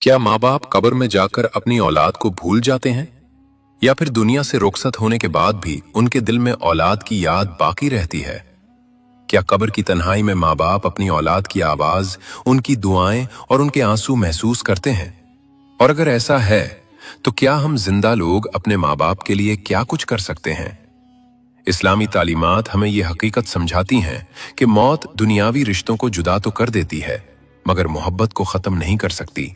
क्या माँ बाप कब्र में जाकर अपनी औलाद को भूल जाते हैं, या फिर दुनिया से रुखसत होने के बाद भी उनके दिल में औलाद की याद बाकी रहती है? क्या कब्र की तन्हाई में माँ बाप अपनी औलाद की आवाज, उनकी दुआएं और उनके आंसू महसूस करते हैं? और अगर ऐसा है तो क्या हम जिंदा लोग अपने माँ बाप के लिए क्या कुछ कर सकते हैं? इस्लामी तालीमात हमें यह हकीकत समझाती हैं कि मौत दुनियावी रिश्तों को जुदा तो कर देती है, मगर मोहब्बत को खत्म नहीं कर सकती।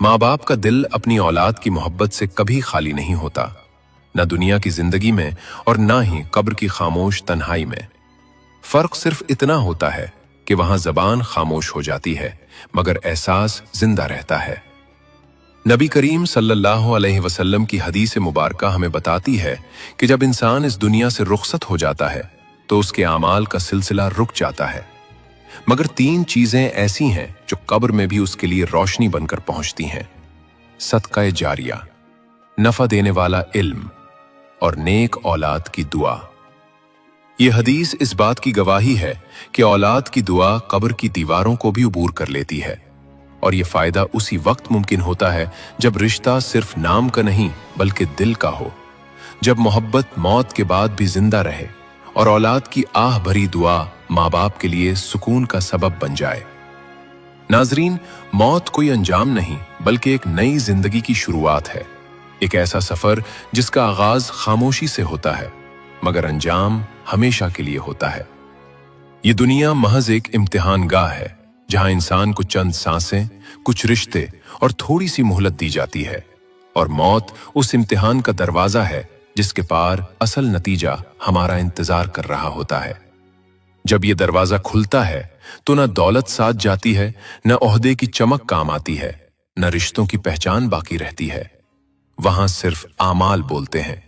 माँ बाप का दिल अपनी औलाद की मोहब्बत से कभी खाली नहीं होता, न दुनिया की जिंदगी में और न ही कब्र की खामोश तन्हाई में। फर्क सिर्फ इतना होता है कि वहां जबान खामोश हो जाती है, मगर एहसास जिंदा रहता है। नबी करीम सल्लल्लाहु अलैहि वसल्लम की हदीस मुबारका हमें बताती है कि जब इंसान इस दुनिया से रुखसत हो जाता है तो उसके आमाल का सिलसिला रुक जाता है, मगर तीन चीजें ऐसी हैं जो कब्र में भी उसके लिए रोशनी बनकर पहुंचती हैं: सदका जारिया, नफा देने वाला इल्म और नेक औलाद की दुआ। यह हदीस इस बात की गवाही है कि औलाद की दुआ कब्र की दीवारों को भी उबूर कर लेती है, और यह फायदा उसी वक्त मुमकिन होता है जब रिश्ता सिर्फ नाम का नहीं बल्कि दिल का हो, जब मोहब्बत मौत के बाद भी जिंदा रहे और औलाद की आह भरी दुआ माँ बाप के लिए सुकून का सबब बन जाए। नाजरीन, मौत कोई अंजाम नहीं बल्कि एक नई जिंदगी की शुरुआत है, एक ऐसा सफर जिसका आगाज खामोशी से होता है मगर अंजाम हमेशा के लिए होता है। ये दुनिया महज एक इम्तिहान गाह है जहां इंसान को चंद सांसें, कुछ रिश्ते और थोड़ी सी मोहलत दी जाती है, और मौत उस इम्तिहान का दरवाजा है जिसके पार असल नतीजा हमारा इंतजार कर रहा होता है। जब ये दरवाजा खुलता है तो न दौलत साथ जाती है, न ओहदे की चमक काम आती है, न रिश्तों की पहचान बाकी रहती है। वहां सिर्फ आमाल बोलते हैं,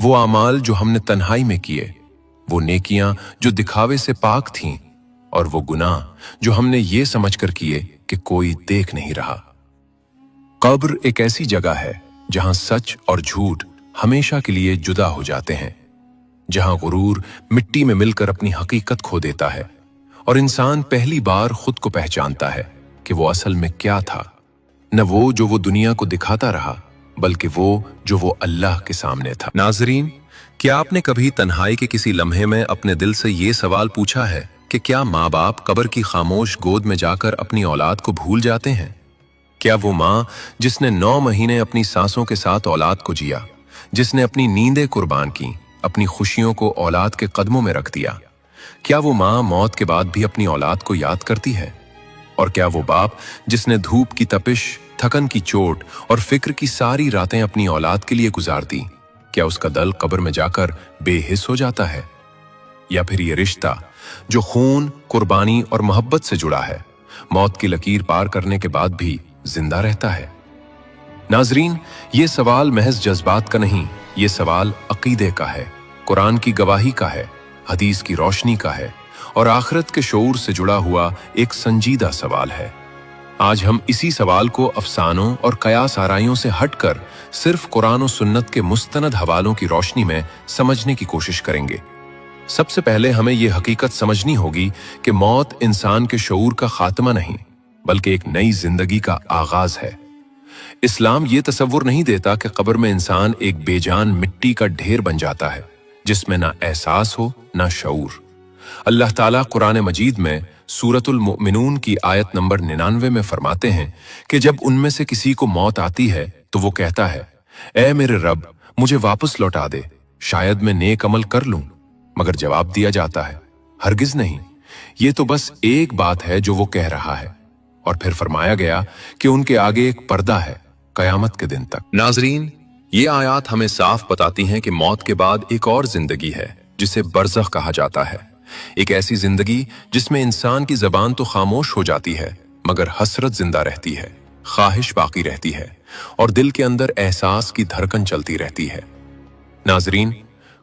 वो आमाल जो हमने तन्हाई में किए, वो नेकियां जो दिखावे से पाक थीं, और वो गुनाह जो हमने ये समझकर किए कि कोई देख नहीं रहा। कब्र एक ऐसी जगह है जहां सच और झूठ हमेशा के लिए जुदा हो जाते हैं, जहां गुरूर मिट्टी में मिलकर अपनी हकीकत खो देता है और इंसान पहली बार खुद को पहचानता है कि वो असल में क्या था, न वो जो वो दुनिया को दिखाता रहा बल्कि वो जो वो अल्लाह के सामने था। नाजरीन, क्या आपने कभी तन्हाई के किसी लम्हे में अपने दिल से ये सवाल पूछा है कि क्या माँ बाप कब्र की खामोश गोद में जाकर अपनी औलाद को भूल जाते हैं? क्या वो माँ जिसने 9 महीने अपनी सांसों के साथ औलाद को जिया, जिसने अपनी नींदें कुर्बान की, अपनी खुशियों को औलाद के कदमों में रख दिया, क्या वो माँ मौत के बाद भी अपनी औलाद को याद करती है? और क्या वो बाप जिसने धूप की तपिश, थकन की चोट और फिक्र की सारी रातें अपनी औलाद के लिए गुजार दी, क्या उसका दिल कब्र में जाकर बेहिस हो जाता है? या फिर ये रिश्ता जो खून, कुर्बानी और मोहब्बत से जुड़ा है, मौत की लकीर पार करने के बाद भी जिंदा रहता है? नाजरीन, ये सवाल महज जज्बात का नहीं, ये सवाल अकीदे का है, कुरान की गवाही का है, हदीस की रोशनी का है और आखिरत के शऊर से जुड़ा हुआ एक संजीदा सवाल है। आज हम इसी सवाल को अफसानों और कयास आराइयों से हटकर सिर्फ कुरान और सुन्नत के मुस्तनद हवालों की रोशनी में समझने की कोशिश करेंगे। सबसे पहले हमें यह हकीकत समझनी होगी कि मौत इंसान के शऊर का खात्मा नहीं बल्कि एक नई जिंदगी का आगाज है। इस्लाम ये तसव्वुर नहीं देता कि कब्र में इंसान एक बेजान मिट्टी का ढेर बन जाता है जिसमें ना एहसास हो ना शऊर। अल्लाह ताला कुरान मजीद में सूरतुल मुमिनून की आयत नंबर 99 में फरमाते हैं कि जब उनमें से किसी को मौत आती है तो वो कहता है, ऐ मेरे रब, मुझे वापस लौटा दे, शायद मैं नेक अमल कर लूं। मगर जवाब दिया जाता है, हरगिज नहीं, ये तो बस एक बात है जो वो कह रहा है। और फिर फरमाया गया कि उनके आगे एक पर्दा है कयामत के दिन तक। नाजरीन, ये आयात हमें साफ बताती हैं कि मौत के बाद एक और जिंदगी है जिसे बरज़ख कहा जाता है। एक ऐसी जिंदगी जिसमें इंसान की जबान तो खामोश हो जाती है मगर हसरत जिंदा रहती है, ख्वाहिश बाकी रहती है और दिल के अंदर एहसास की धड़कन चलती रहती है। नाजरीन,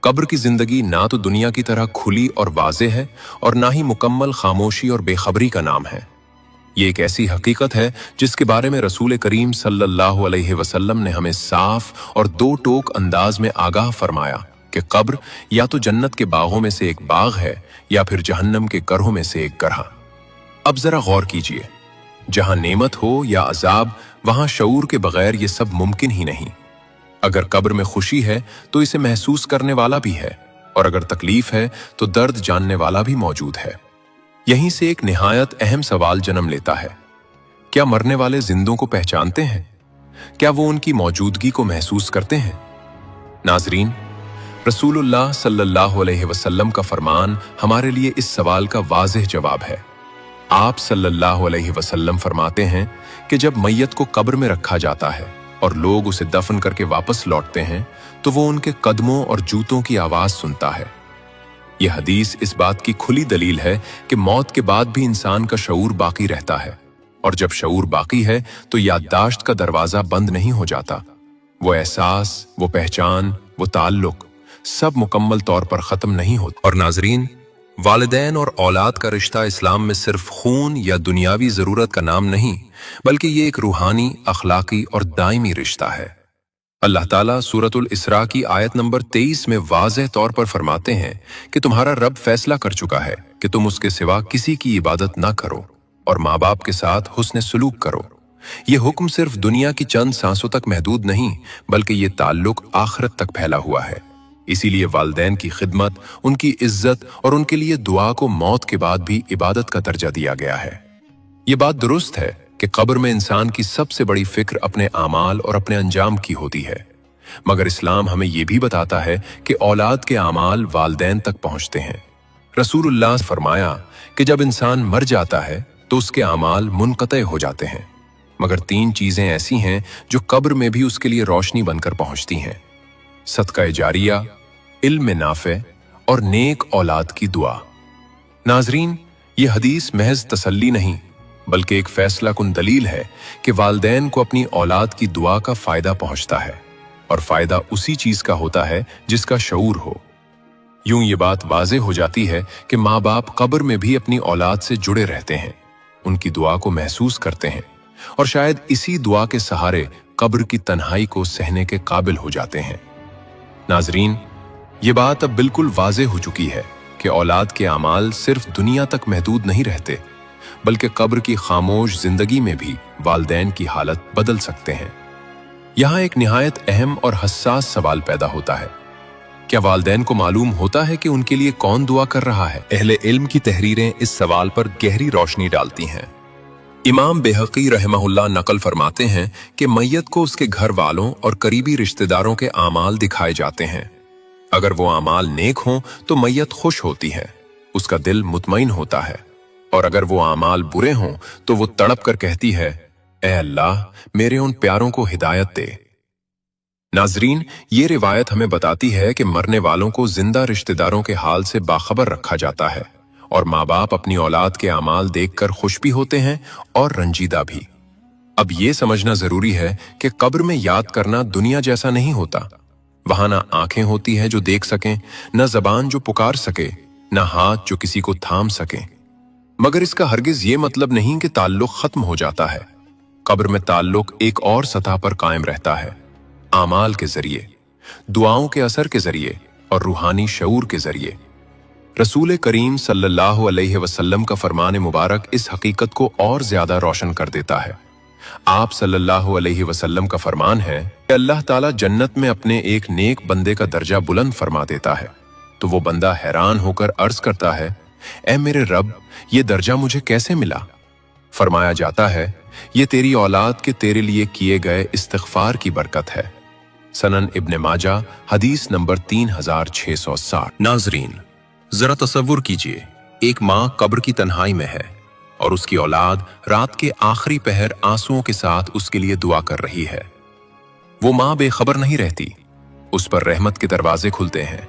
कब्र की जिंदगी ना तो दुनिया की तरह खुली और वाज़े है और ना ही मुकम्मल खामोशी और बेखबरी का नाम है। ये एक ऐसी हकीकत है जिसके बारे में रसूल करीम सल्लल्लाहु अलैहि वसल्लम ने हमें साफ और दो टोक अंदाज में आगाह फरमाया कि कब्र या तो जन्नत के बागों में से एक बाग है या फिर जहन्नम के करहों में से एक करहा। अब जरा गौर कीजिए, जहां नेमत हो या अजाब, वहां शऊर के बगैर ये सब मुमकिन ही नहीं। अगर कब्र में खुशी है तो इसे महसूस करने वाला भी है, और अगर तकलीफ है तो दर्द जानने वाला भी मौजूद है। यहीं से एक निहायत अहम सवाल जन्म लेता है, क्या मरने वाले जिंदों को पहचानते हैं? क्या वो उनकी मौजूदगी को महसूस करते हैं? नाजरीन, रसूलुल्लाह सल्लल्लाहु अलैहि वसल्लम का फरमान हमारे लिए इस सवाल का वाज़ेह जवाब है। आप सल्लल्लाहु अलैहि वसल्लम फरमाते हैं कि जब मैयत को कब्र में रखा जाता है और लोग उसे दफन करके वापस लौटते हैं तो वो उनके कदमों और जूतों की आवाज सुनता है। यह हदीस इस बात की खुली दलील है कि मौत के बाद भी इंसान का शऊर बाकी रहता है, और जब शऊर बाकी है तो याददाश्त का दरवाजा बंद नहीं हो जाता। वो एहसास, वो पहचान, वो ताल्लुक सब मुकम्मल तौर पर खत्म नहीं होता। और नाजरीन, वालिदैन और औलाद का रिश्ता इस्लाम में सिर्फ खून या दुनियावी जरूरत का नाम नहीं, बल्कि ये एक रूहानी, अखलाकी और दायमी रिश्ता है। अल्लाह ताला सूरतुल इसरा की आयत नंबर 23 में वाज़ेह तौर पर फरमाते हैं कि तुम्हारा रब फैसला कर चुका है कि तुम उसके सिवा किसी की इबादत ना करो और माँ बाप के साथ हुस्न सलूक करो। ये हुक्म सिर्फ दुनिया की चंद सांसों तक महदूद नहीं, बल्कि ये ताल्लुक आखिरत तक फैला हुआ है। इसीलिए वालिदैन की खिदमत, उनकी इज्जत और उनके लिए दुआ को मौत के बाद भी इबादत का दर्जा दिया गया है। ये बात दुरुस्त है कि कब्र में इंसान की सबसे बड़ी फिक्र अपने आमाल और अपने अंजाम की होती है, मगर इस्लाम हमें यह भी बताता है कि औलाद के आमाल वालिदैन तक पहुंचते हैं। रसूलुल्लाह ने फरमाया कि जब इंसान मर जाता है तो उसके आमाल मुनक़ते हो जाते हैं, मगर 3 चीजें ऐसी हैं जो कब्र में भी उसके लिए रोशनी बनकर पहुंचती हैं: सदका जारिया, इल्म नाफ़े और नेक औलाद की दुआ। नाजरीन, ये हदीस महज तसल्ली नहीं, बल्कि एक फैसला कुन दलील है कि वालिदैन को अपनी औलाद की दुआ का फायदा पहुंचता है, और फायदा उसी चीज का होता है जिसका शऊर हो। यूं ये बात वाज़ेह हो जाती है कि माँ बाप कब्र में भी अपनी औलाद से जुड़े रहते हैं, उनकी दुआ को महसूस करते हैं, और शायद इसी दुआ के सहारे कब्र की तन्हाई को सहने के काबिल हो जाते हैं। नाजरीन, ये बात अब बिल्कुल वाज़ेह हो चुकी है कि औलाद के आमाल सिर्फ दुनिया तक महदूद नहीं रहते, बल्कि कब्र की खामोश जिंदगी में भी वालिदैन की हालत बदल सकते हैं। यहाँ एक निहायत अहम और हसास सवाल पैदा होता है, क्या वालिदैन को मालूम होता है कि उनके लिए कौन दुआ कर रहा है? अहले इल्म की तहरीरें इस सवाल पर गहरी रोशनी डालती हैं। इमाम बेहकी रहमहुल्लाह नकल फरमाते हैं कि मैयत को उसके घर वालों और करीबी रिश्तेदारों के आमाल दिखाए जाते हैं। अगर वो आमाल नेक हों तो मैयत खुश होती है, उसका दिल मुतमईन होता है, और अगर वो आमाल बुरे हों तो वो तड़प कर कहती है, ऐ अल्लाह, मेरे उन प्यारों को हिदायत दे। नाजरीन, ये रिवायत हमें बताती है कि मरने वालों को जिंदा रिश्तेदारों के हाल से बाखबर रखा जाता है, और माँ बाप अपनी औलाद के आमाल देखकर खुश भी होते हैं और रंजीदा भी। अब ये समझना जरूरी है कि कब्र में याद करना दुनिया जैसा नहीं होता। वहां ना आंखें होती हैं जो देख सकें, न जबान जो पुकार सके, न हाथ जो किसी को थाम सके। मगर इसका हरगिज ये मतलब नहीं कि ताल्लुक खत्म हो जाता है। कब्र में ताल्लुक एक और सतह पर कायम रहता है, आमाल के जरिए, दुआओं के असर के जरिए और रूहानी शऊर के जरिए। रसूल करीम सल्लल्लाहु अलैहि वसल्लम का फरमान मुबारक इस हकीकत को और ज्यादा रोशन कर देता है। आप सल्लल्लाहु अलैहि वसल्लम का फरमान है कि अल्लाह ताला जन्नत में अपने एक नेक बंदे का दर्जा बुलंद फरमा देता है, तो वो बंदा हैरान होकर अर्ज करता है, ऐ मेरे रब, ये दर्जा मुझे कैसे मिला? फरमाया जाता है, ये तेरी औलाद के तेरे लिए किए गए इस्तिग़फ़ार की बरकत है। सनन इब्ने माजा, हदीस नंबर 3660। नाजरीन, जरा तसव्वुर कीजिए, एक माँ कब्र की तन्हाई में है और उसकी औलाद रात के आखिरी पहर आंसुओं के साथ उसके लिए दुआ कर रही है। वो माँ बेखबर नहीं रहती, उस पर रहमत के दरवाजे खुलते हैं,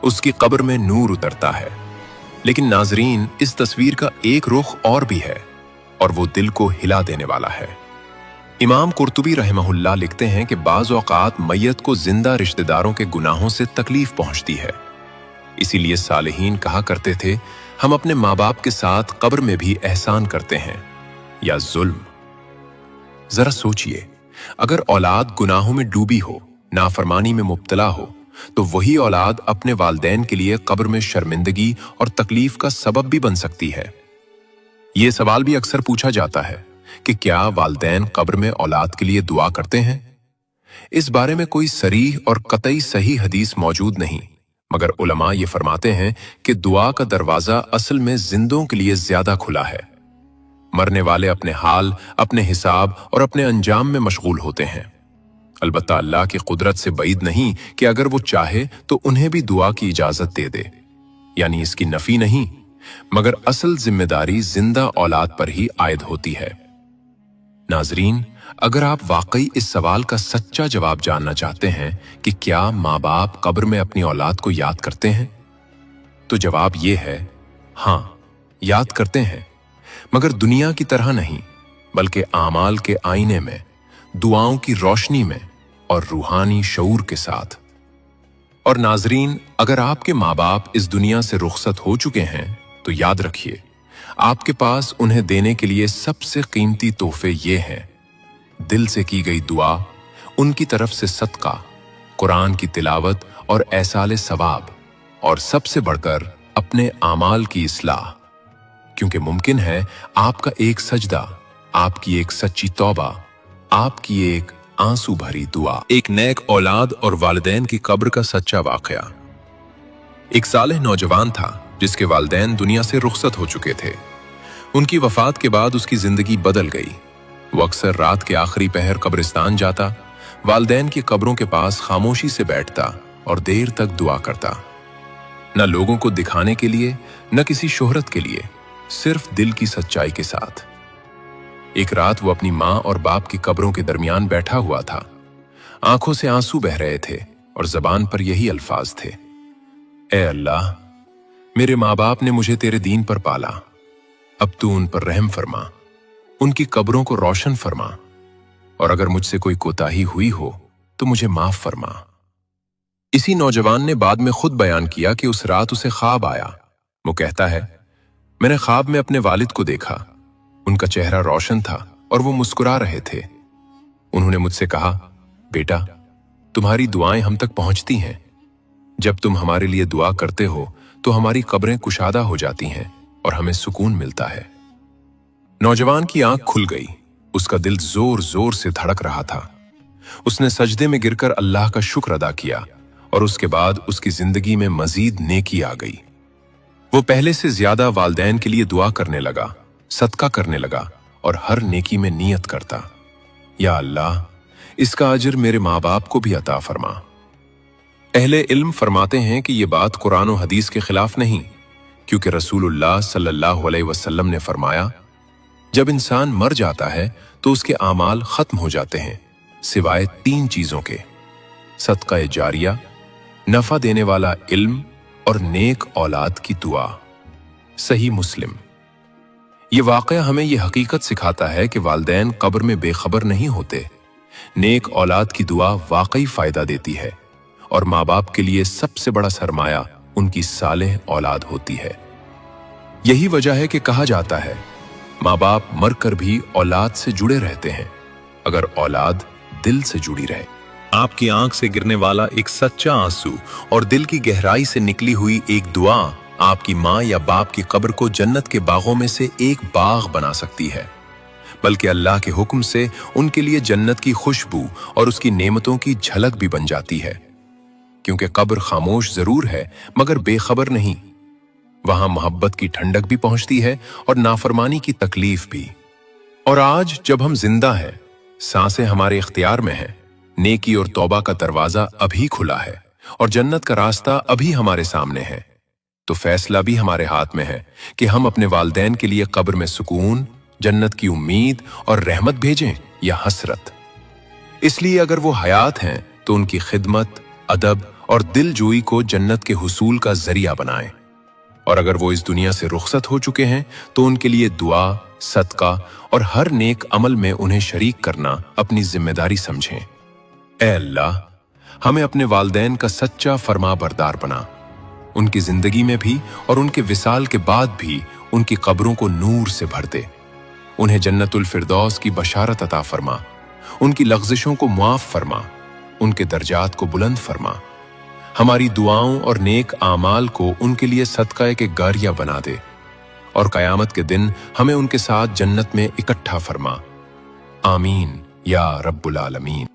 उसकी कब्र में नूर उतरता है। लेकिन नाजरीन, इस तस्वीर का एक रुख और भी है, और वो दिल को हिला देने वाला है। इमाम कुर्तुबी रहमहुल्लाह लिखते हैं कि बाज़ औक़ात मैयत को जिंदा रिश्तेदारों के गुनाहों से तकलीफ पहुंचती है। इसीलिए सालिहीन कहा करते थे, हम अपने माँ बाप के साथ कब्र में भी एहसान करते हैं या जुल्म। जरा सोचिए, अगर औलाद गुनाहों में डूबी हो, नाफरमानी में मुब्तला हो, तो वही औलाद अपने वालिदैन के लिए कब्र में शर्मिंदगी और तकलीफ का सबब भी बन सकती है। ये सवाल भी अक्सर पूछा जाता है कि क्या वालिदैन कब्र में औलाद के लिए दुआ करते हैं? इस बारे में कोई सरीह और कतई सही हदीस मौजूद नहीं, मगर उलमा ये फरमाते हैं कि दुआ का दरवाजा असल में जिंदों के लिए ज्यादा खुला है। मरने वाले अपने हाल, अपने हिसाब और अपने अंजाम में मशगूल होते हैं। अलबत्ता अल्लाह की कुदरत से बईद नहीं कि अगर वो चाहे तो उन्हें भी दुआ की इजाजत दे दे, यानी इसकी नफी नहीं, मगर असल जिम्मेदारी जिंदा औलाद पर ही आयद होती है। नाजरीन, अगर आप वाकई इस सवाल का सच्चा जवाब जानना चाहते हैं कि क्या माँ बाप कब्र में अपनी औलाद को याद करते हैं, तो जवाब यह है, हाँ, याद करते हैं, मगर दुनिया की तरह नहीं, बल्कि आमाल के आईने में, दुआओं की रोशनी में और रूहानी शऊर के साथ। और नाजरीन, अगर आपके माँ बाप इस दुनिया से रुखसत हो चुके हैं तो याद रखिए, आपके पास उन्हें देने के लिए सबसे कीमती तोहफे ये हैं: दिल से की गई दुआ, उनकी तरफ से सदका, कुरान की तिलावत और एहसाले सवाब, और सबसे बढ़कर अपने आमाल की इस्लाह। क्योंकि मुमकिन है आपका एक सजदा, आपकी एक सच्ची तौबा, आपकी एक आंसू भरी दुआ, एक नेक औलाद और वालिदैन की कब्र का सच्चा वाकया। एक सालेह नौजवान था जिसके वालिदैन दुनिया से रुखसत हो चुके थे। उनकी वफात के बाद उसकी जिंदगी बदल गई। वो अक्सर रात के आखिरी पहर कब्रिस्तान जाता, वालिदैन की कब्रों के पास खामोशी से बैठता और देर तक दुआ करता, न लोगों को दिखाने के लिए, न किसी शोहरत के लिए, सिर्फ दिल की सच्चाई के साथ। एक रात वो अपनी माँ और बाप की कब्रों के दरमियान बैठा हुआ था। आंखों से आंसू बह रहे थे और जबान पर यही अल्फाज थे: ए अल्लाह, मेरे माँ बाप ने मुझे तेरे दीन पर पाला, अब तू उन पर रहम फरमा, उनकी कब्रों को रोशन फरमा, और अगर मुझसे कोई कोताही हुई हो तो मुझे माफ फरमा। इसी नौजवान ने बाद में खुद बयान किया कि उस रात उसे ख्वाब आया। वो कहता है, मैंने ख्वाब में अपने वालिद को देखा। उनका चेहरा रोशन था और वो मुस्कुरा रहे थे। उन्होंने मुझसे कहा, बेटा, तुम्हारी दुआएं हम तक पहुंचती हैं। जब तुम हमारे लिए दुआ करते हो तो हमारी कब्रें कुशादा हो जाती हैं और हमें सुकून मिलता है। नौजवान की आंख खुल गई। उसका दिल जोर जोर से धड़क रहा था। उसने सजदे में गिरकर अल्लाह का शुक्र अदा किया और उसके बाद उसकी जिंदगी में मजीद नेकी आ गई। वो पहले से ज्यादा वालिदैन के लिए दुआ करने लगा, सदका करने लगा और हर नेकी में नियत करता, या अल्लाह, इसका अजर मेरे माँ बाप को भी अता फरमा। अहले इल्म फरमाते हैं कि यह बात कुरान और हदीस के खिलाफ नहीं, क्योंकि रसूलुल्लाह सल्लल्लाहु अलैहि वसल्लम ने फरमाया, जब इंसान मर जाता है तो उसके आमाल खत्म हो जाते हैं सिवाय 3 चीजों के: सदका जारिया, नफा देने वाला इल्म और नेक औलाद की दुआ। सही मुस्लिम। ये वाकया हमें यह हकीकत सिखाता है कि वालिदैन कब्र में बेखबर नहीं होते। नेक औलाद की दुआ वाकई फायदा देती है और माँ बाप के लिए सबसे बड़ा सरमाया उनकी सालेह औलाद होती है। यही वजह है कि कहा जाता है, माँ बाप मरकर भी औलाद से जुड़े रहते हैं अगर औलाद दिल से जुड़ी रहे। आपकी आंख से गिरने वाला एक सच्चा आंसू और दिल की गहराई से निकली हुई एक दुआ आपकी माँ या बाप की कब्र को जन्नत के बागों में से एक बाग बना सकती है, बल्कि अल्लाह के हुक्म से उनके लिए जन्नत की खुशबू और उसकी नेमतों की झलक भी बन जाती है। क्योंकि कब्र खामोश जरूर है मगर बेखबर नहीं। वहां मोहब्बत की ठंडक भी पहुंचती है और नाफरमानी की तकलीफ भी। और आज जब हम जिंदा हैं, सांसें हमारे इख्तियार में हैं, नेकी और तौबा का दरवाजा अभी खुला है और जन्नत का रास्ता अभी हमारे सामने है, तो फैसला भी हमारे हाथ में है कि हम अपने वालिदैन के लिए कब्र में सुकून, जन्नत की उम्मीद और रहमत भेजें या हसरत। इसलिए अगर वो हयात हैं तो उनकी खिदमत, अदब और दिलजोई को जन्नत के हुसूल का जरिया बनाएं, और अगर वो इस दुनिया से रुखसत हो चुके हैं तो उनके लिए दुआ, सदका और हर नेक अमल में उन्हें शरीक करना अपनी जिम्मेदारी समझें। ऐ अल्लाह, हमें अपने वालिदैन का सच्चा फरमा बरदार बना। उनकी जिंदगी में भी और उनके विसाल के बाद भी उनकी कब्रों को नूर से भर दे। उन्हें जन्नतुल फिरदौस की बशारत अता फरमा। उनकी लग़्ज़िशों को मुआफ फरमा। उनके दर्जात को बुलंद फरमा। हमारी दुआओं और नेक आमाल को उनके लिए सदका के गारिया बना दे और कयामत के दिन हमें उनके साथ जन्नत में इकट्ठा फरमा। आमीन या रब्बुल आलमीन।